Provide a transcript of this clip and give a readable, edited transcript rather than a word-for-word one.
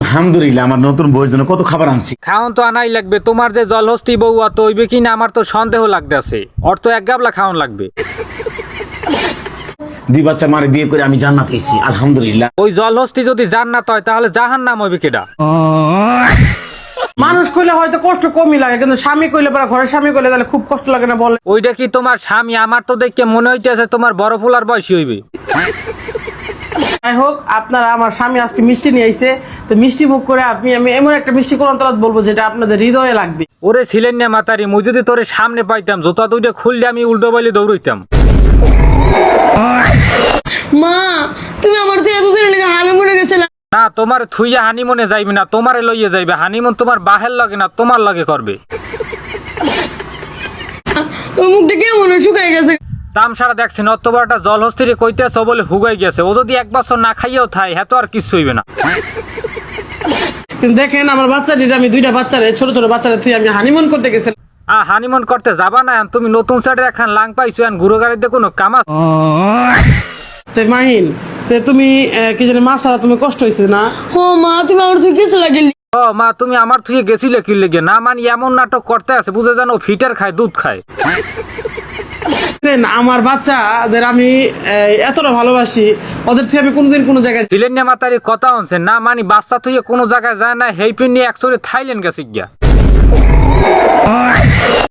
আলহামদুলিল্লাহ, আমার নতুন বউয়ের জন্য কত খাবার আনছি। খাওন তো আনাই লাগবে। তোমার যে জলহস্তি বউ তো হইবে কিনা আমার তো সন্দেহ লাগতেছে। ওর তো এক গাবলা খাওন লাগবে। 2 বাচ্চা মারে বিয়ে করে আমি জান্নাত হয়েছি, আলহামদুলিল্লাহ। ওই জলহস্তি যদি জান্নাত হয় তাহলে জাহান্নাম হইবে কেডা? মানুষ কইলে হয়তো কষ্ট কমই লাগে, কিন্তু স্বামী কইলে পরে ঘরের স্বামী কইলে তাহলে খুব কষ্ট লাগে না বলে? ওইটা কি তোমার স্বামী? আমার তো দেখে মনে হইতেছে তোমার বড় ফুলার বয়সী হইবে। যাই হোক, আপনারা আমার স্বামী আজকে মিষ্টি নিয়ে আইছে, তো মিষ্টি মুখ করে আমি এমন একটা মিষ্টি কোরআন তালাত বলবো যেটা আপনাদের হৃদয়ে লাগবে। ওরে ছিলেন না মাতারি, মুই যদি তোরে সামনে পাইতাম জোতা দুইটা খুললে আমি উল্টো বলে দৌড়াইতাম। মা, তুমি আমার থেকে এতদিন লেগে হানিমুনে গেছিলে। না, তোমার থুইয়া হানিমুনে যাইবে না, তোমারে লইয়ে যাইবে। হানিমুন তোমার বাহের লগে না, তোমার লগে করবে। তোমার মুখটা কেমন শুকাই গেছে। তামসারা দেখছেন অত বড় একটা জলহস্তিরে কইতেছে বলে হুগাই গেছে। ও যদি 1 বছর না খাইয়েও থাই হ্যাঁ তো আর কিছু হইবে না। কিন্তু দেখেন আমার বাচ্চাটির, আমি 2টা বাচ্চারে ছোট ছোট বাচ্চারে তুই আমি হানিমুন করতে গেছিলাম। হানিমুন করতে যাবা না? তুমি নতুন সাইডের এখন লাং পাইছো, এখন গুরু গাড়িতে কোনো কাম আছে? তো মাহিন, তো তুমি কি জানি মা ছাড়া তুমি কষ্ট হয়েছে না? ও মা, তুমি আমার থেকে কিছু লাগেলি। ও মা, তুমি আমার থুয়ে গেছিলে কি লেগে? না মানে এমন নাটক করতে আছে বুঝে জানো ফিটার খায় দুধ খায়। আমার বাচ্চাদের আমি এতটা ভালোবাসি, ওদের থেকে আমি কোনোদিন কোনো জায়গায় ছিলেন না মাতারি কথা হচ্ছে না মানে বাচ্চা থুয়ে কোনো জায়গায় যায় না। হেইপিন নিয়ে একচুয়ালি থাইল্যান্ড গেছে গিয়া।